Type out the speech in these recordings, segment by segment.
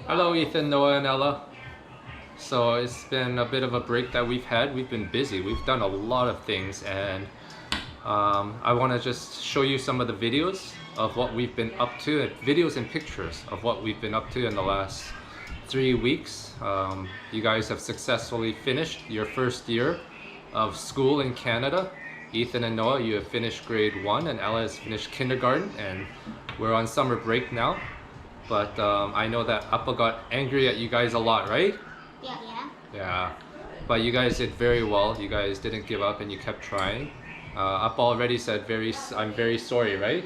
Hello, Ethan, Noah, and Ella. So it's been a bit of a break that we've had. We've been busy. We've done a lot of things, and I want to just show you some of the videos of what we've been up to, videos and pictures of what we've been up to in the last 3 weeks. You guys have successfully finished your first year of school in Canada. Ethan and Noah, you have finished grade 1, and Ella has finished kindergarten, and we're on summer break now. But I know that Appa got angry at you guys a lot, right? Yeah. Yeah. But you guys did very well. You guys didn't give up and you kept trying. Appa already said I'm very sorry, right?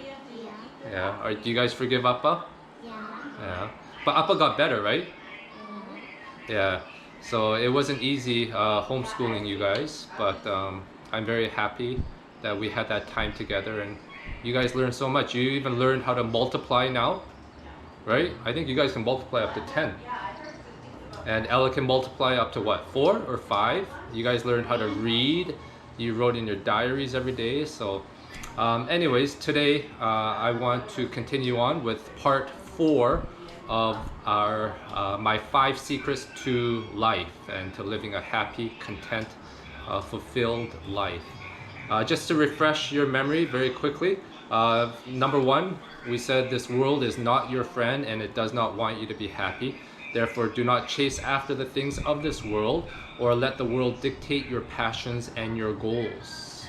Yeah. Yeah. Do you guys forgive Appa? Yeah. Yeah. But Appa got better, right? Yeah. So it wasn't easy homeschooling you guys, but I'm very happy that we had that time together and you guys learned so much. You even learned how to multiply now, right? I think you guys can multiply up to 10. And Ella can multiply up to what, 4 or 5? You guys learned how to read. You wrote in your diaries every day. So anyways, today I want to continue on with part 4 of our my 5 secrets to life and to living a happy, content, fulfilled life. Just to refresh your memory very quickly, number 1, we said this world is not your friend and it does not want you to be happy. Therefore, do not chase after the things of this world or let the world dictate your passions and your goals.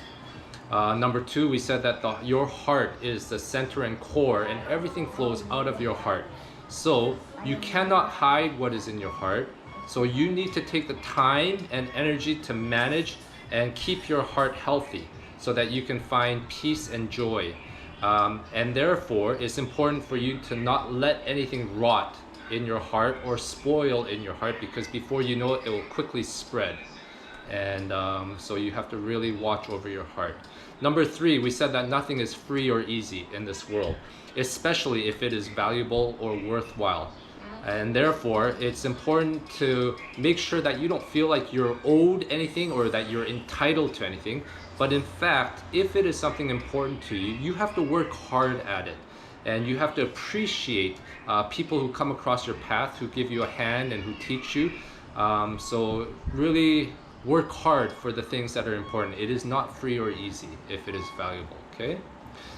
Number 2, we said that your heart is the center and core and everything flows out of your heart. So you cannot hide what is in your heart. So you need to take the time and energy to manage and keep your heart healthy so that you can find peace and joy. And therefore, it's important for you to not let anything rot in your heart or spoil in your heart, because before you know it, it will quickly spread. And so you have to really watch over your heart. Number 3, we said that nothing is free or easy in this world, especially if it is valuable or worthwhile. And therefore, it's important to make sure that you don't feel like you're owed anything or that you're entitled to anything. But in fact, if it is something important to you, you have to work hard at it. And you have to appreciate people who come across your path, who give you a hand and who teach you. So really work hard for the things that are important. It is not free or easy if it is valuable, okay?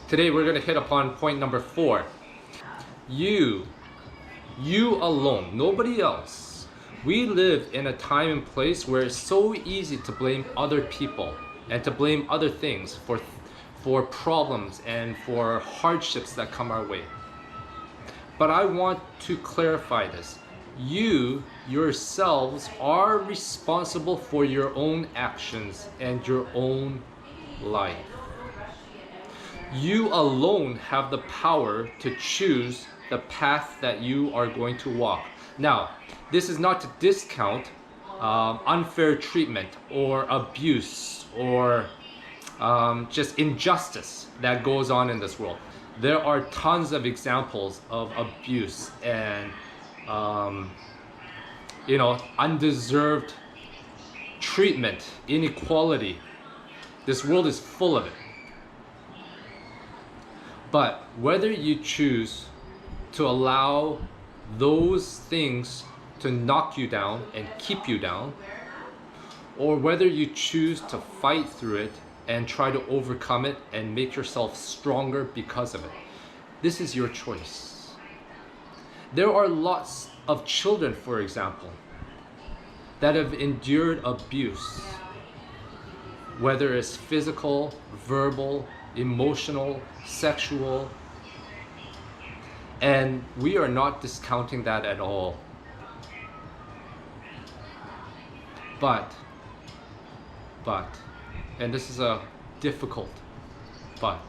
Today we're gonna hit upon point number 4. You alone, nobody else. We live in a time and place where it's so easy to blame other people and to blame other things for problems and for hardships that come our way. But I want to clarify this. You yourselves are responsible for your own actions and your own life. You alone have the power to choose the path that you are going to walk. Now, this is not to discount unfair treatment or abuse or just injustice that goes on in this world. There are tons of examples of abuse and undeserved treatment, inequality. This world is full of it. But whether you choose to allow those things to knock you down and keep you down, or whether you choose to fight through it and try to overcome it and make yourself stronger because of it, this is your choice. There are lots of children, for example, that have endured abuse, whether it's physical, verbal, emotional, sexual, and we are not discounting that at all. But, and this is a difficult but,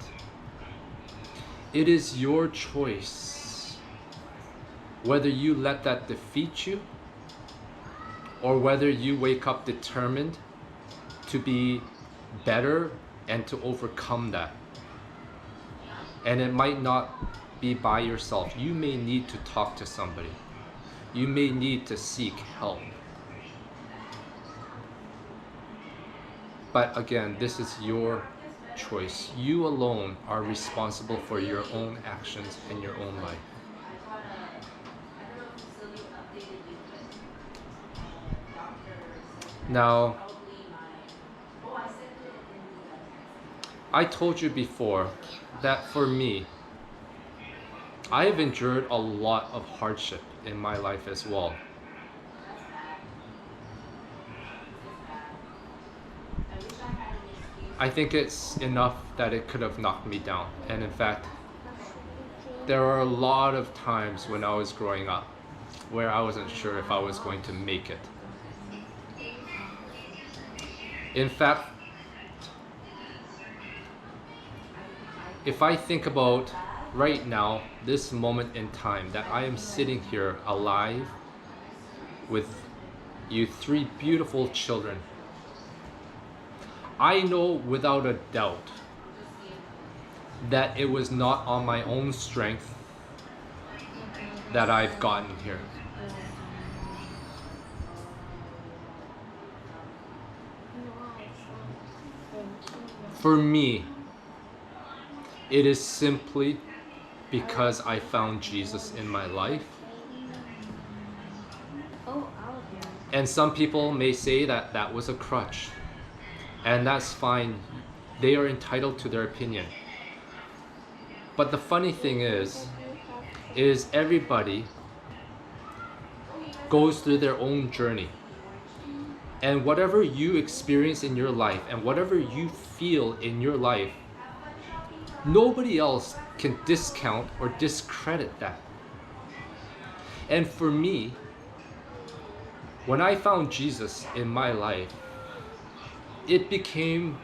it is your choice whether you let that defeat you or whether you wake up determined to be better and to overcome that. And it might not be by yourself. You may need to talk to somebody. You may need to seek help. But again, this is your choice. You alone are responsible for your own actions and your own life. Now, I told you before that for me, I have endured a lot of hardship in my life as well. I think it's enough that it could have knocked me down. And in fact, there are a lot of times when I was growing up where I wasn't sure if I was going to make it. In fact, if I think about right now, this moment in time, that I am sitting here alive with you three beautiful children, I know without a doubt that it was not on my own strength that I've gotten here. For me, it is simply because I found Jesus in my life. And some people may say that that was a crutch. And that's fine. They are entitled to their opinion. But the funny thing is everybody goes through their own journey. And whatever you experience in your life and whatever you feel in your life, nobody else can discount or discredit that. And for me, when I found Jesus in my life, it became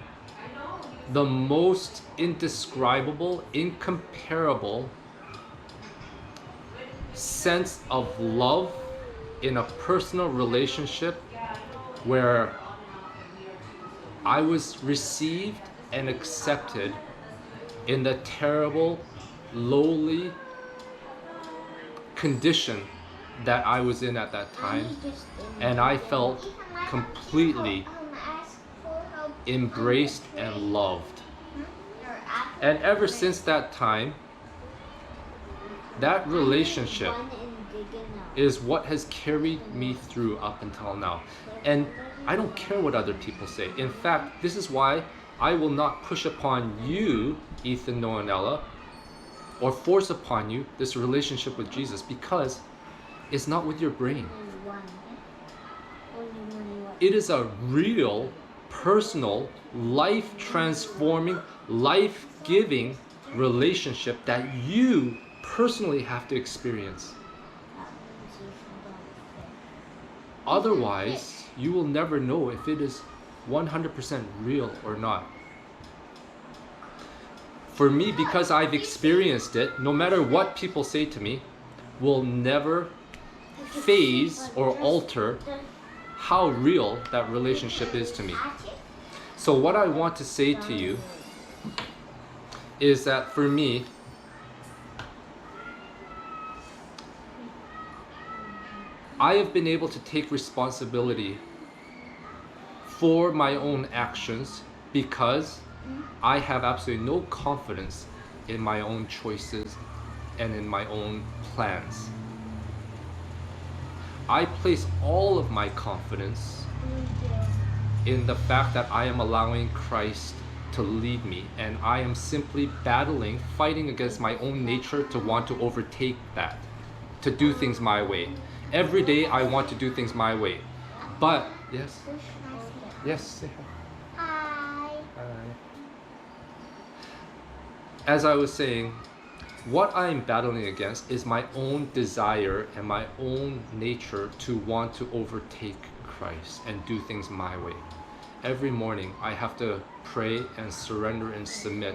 the most indescribable, incomparable sense of love in a personal relationship where I was received and accepted in the terrible, lowly condition that I was in at that time, and I felt completely embraced and loved. And ever since that time, that relationship is what has carried me through up until now. And I don't care what other people say. In fact, this is why I will not push upon you, Ethan, Noah, and Ella, or force upon you this relationship with Jesus, because it's not with your brain. It is a real, personal, life-transforming, life-giving relationship that you personally have to experience. Otherwise, you will never know if it is 100% real or not. For me, because I've experienced it, no matter what people say to me, will never phase or alter how real that relationship is to me. So what I want to say to you is that for me, I have been able to take responsibility for my own actions because I have absolutely no confidence in my own choices and in my own plans. I place all of my confidence in the fact that I am allowing Christ to lead me, and I am simply battling, fighting against my own nature to want to overtake that, to do things my way. Every day I want to do things my way. But, yes? Yes, say hi. Hi. Hi. As I was saying, what I'm battling against is my own desire and my own nature to want to overtake Christ and do things my way. Every morning I have to pray and surrender and submit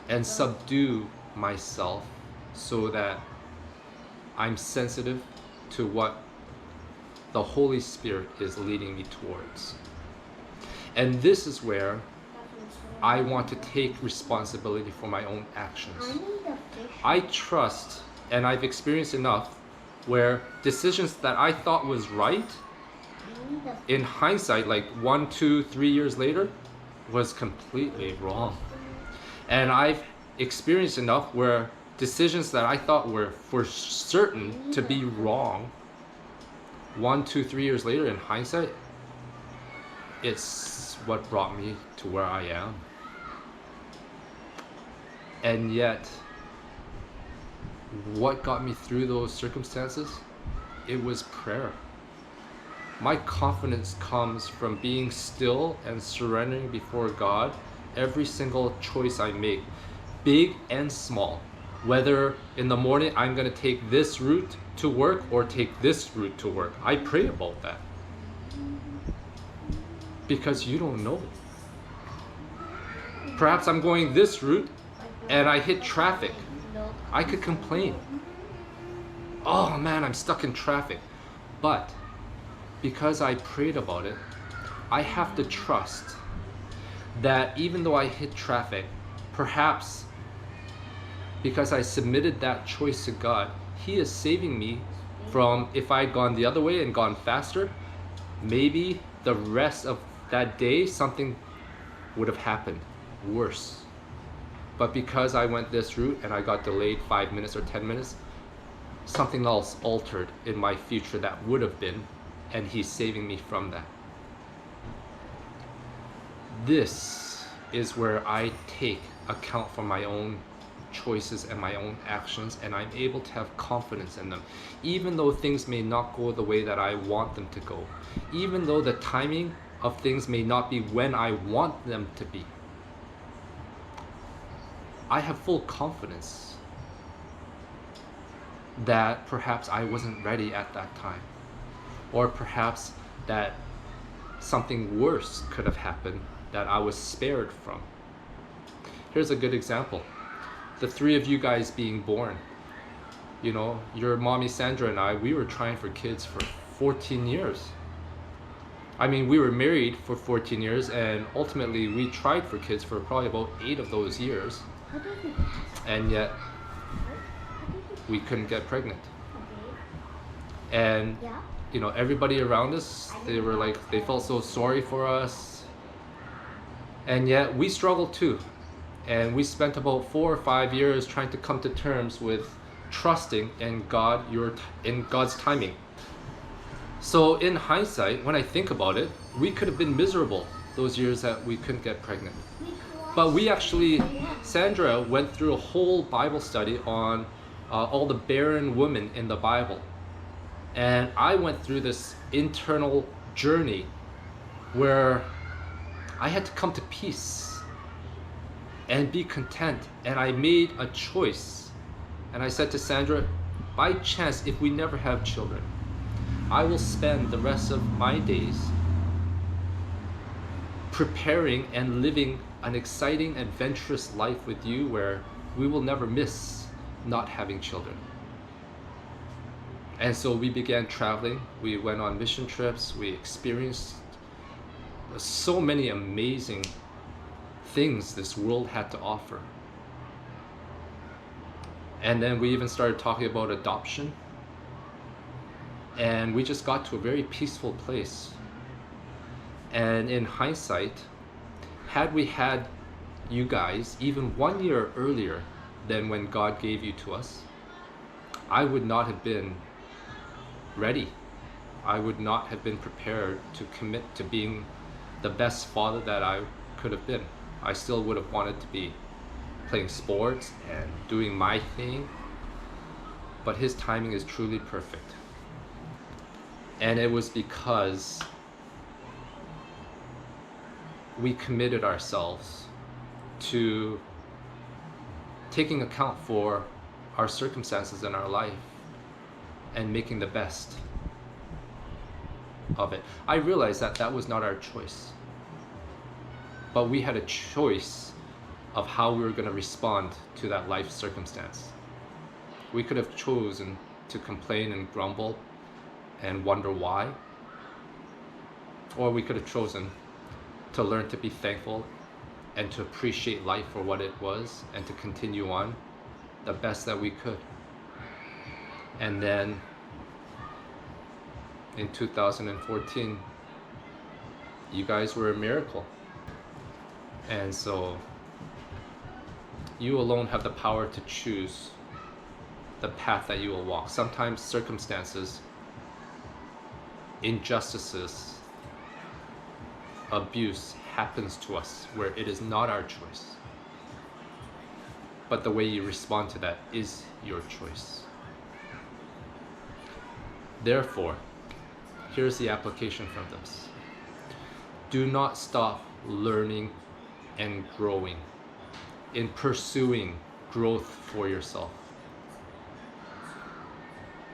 and subdue myself so that I'm sensitive to what the Holy Spirit is leading me towards. And this is where I want to take responsibility for my own actions. I trust, and I've experienced enough, where decisions that I thought was right, in hindsight, like 1, 2, 3 years later, was completely wrong. And I've experienced enough where decisions that I thought were for certain to be wrong 1, 2, 3 years later, in hindsight, it's what brought me to where I am. And yet, what got me through those circumstances? It was prayer. My confidence comes from being still and surrendering before God every single choice I make, big and small. Whether in the morning I'm going to take this route to work or take this route to work. I pray about that. Because you don't know. Perhaps I'm going this route and I hit traffic. I could complain. Oh man, I'm stuck in traffic. But because I prayed about it, I have to trust that even though I hit traffic, perhaps because I submitted that choice to God, He is saving me from, if I had gone the other way and gone faster, maybe the rest of that day something would have happened worse. But because I went this route and I got delayed 5 minutes or 10 minutes, something else altered in my future that would have been, and He's saving me from that. This is where I take account for my own choices and my own actions, and I'm able to have confidence in them, even though things may not go the way that I want them to go, even though the timing of things may not be when I want them to be. I have full confidence that perhaps I wasn't ready at that time, or perhaps that something worse could have happened that I was spared from. Here's a good example. The three of you guys being born. You know, your mommy Sandra and I, we were trying for kids for 14 years. I mean, we were married for 14 years, and ultimately we tried for kids for probably about 8 of those years. And yet, we couldn't get pregnant. And, you know, everybody around us, they were like, they felt so sorry for us. And yet, we struggled too. And we spent about 4 or 5 years trying to come to terms with trusting in God, in God's timing. So in hindsight, when I think about it, we could have been miserable those years that we couldn't get pregnant. But we actually, Sandra went through a whole Bible study on all the barren women in the Bible. And I went through this internal journey where I had to come to peace and be content. And I made a choice. And I said to Sandra, by chance, if we never have children, I will spend the rest of my days preparing and living an exciting, adventurous life with you where we will never miss not having children. And so we began traveling. We went on mission trips. We experienced so many amazing things this world had to offer. And then we even started talking about adoption. And we just got to a very peaceful place. And in hindsight, had we had you guys even 1 year earlier than when God gave you to us, I would not have been ready. I would not have been prepared to commit to being the best father that I could have been. I still would have wanted to be playing sports and doing my thing, but His timing is truly perfect. And it was because we committed ourselves to taking account for our circumstances in our life and making the best of it. I realized that that was not our choice, but we had a choice of how we were going to respond to that life circumstance. We could have chosen to complain and grumble and wonder why, or we could have chosen to learn to be thankful and to appreciate life for what it was and to continue on the best that we could. And then in 2014, you guys were a miracle. And so you alone have the power to choose the path that you will walk. Sometimes circumstances injustices, abuse happens to us where it is not our choice. But the way you respond to that is your choice. Therefore, here's the application from this. Do not stop learning and growing in pursuing growth for yourself.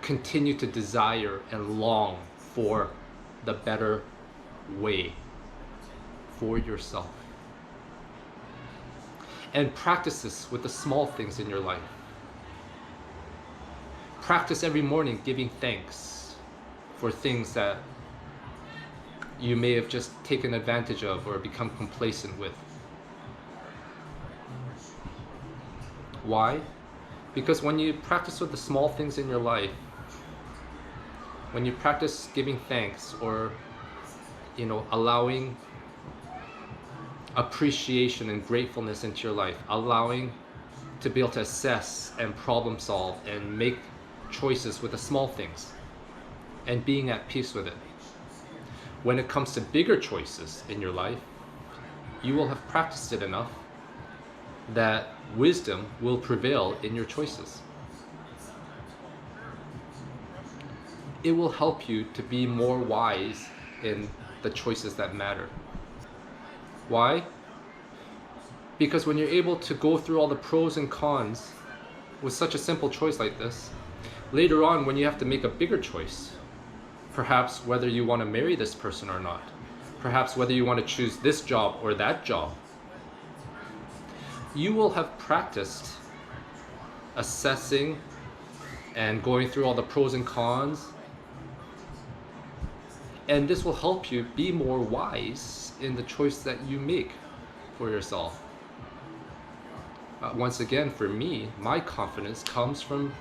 Continue to desire and long for the better way for yourself. And practice this with the small things in your life. Practice every morning giving thanks for things that you may have just taken advantage of or become complacent with. Why? Because when you practice with the small things in your life, when you practice giving thanks or allowing appreciation and gratefulness into your life, allowing to be able to assess and problem solve and make choices with the small things and being at peace with it. When it comes to bigger choices in your life, you will have practiced it enough that wisdom will prevail in your choices. It will help you to be more wise in the choices that matter. Why? Because when you're able to go through all the pros and cons with such a simple choice like this, later on when you have to make a bigger choice, perhaps whether you want to marry this person or not, perhaps whether you want to choose this job or that job, you will have practiced assessing and going through all the pros and cons, and this will help you be more wise in the choice that you make for yourself. Once again, for me, my confidence comes from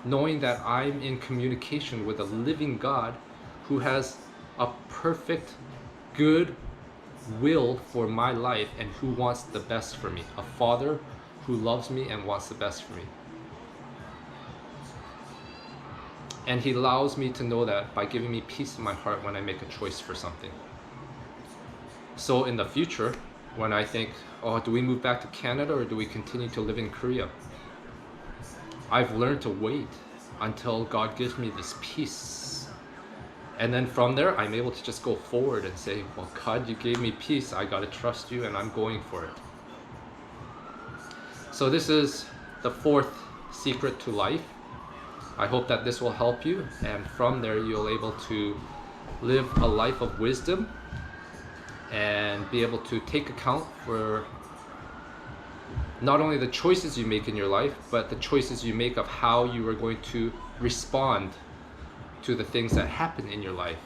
knowing that I'm in communication with a living God who has a perfect, good will for my life and who wants the best for me. A Father who loves me and wants the best for me. And He allows me to know that by giving me peace in my heart when I make a choice for something. So in the future, when I think, oh, do we move back to Canada or do we continue to live in Korea? I've learned to wait until God gives me this peace. And then from there, I'm able to just go forward and say, well, God, you gave me peace. I got to trust you and I'm going for it. So this is the fourth secret to life. I hope that this will help you. And from there, you'll be able to live a life of wisdom and be able to take account for not only the choices you make in your life, but the choices you make of how you are going to respond to the things that happen in your life.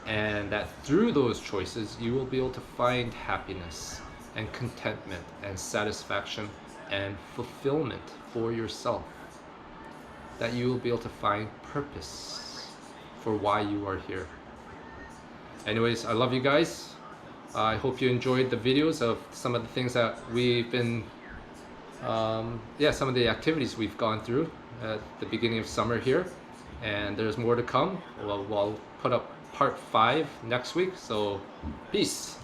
And that through those choices, you will be able to find happiness and contentment and satisfaction and fulfillment for yourself. That you will be able to find purpose for why you are here. Anyways, I love you guys. I hope you enjoyed the videos of some of the things that we've been some of the activities we've gone through at the beginning of summer here, and there's more to come. We'll put up part 5 next week, so peace.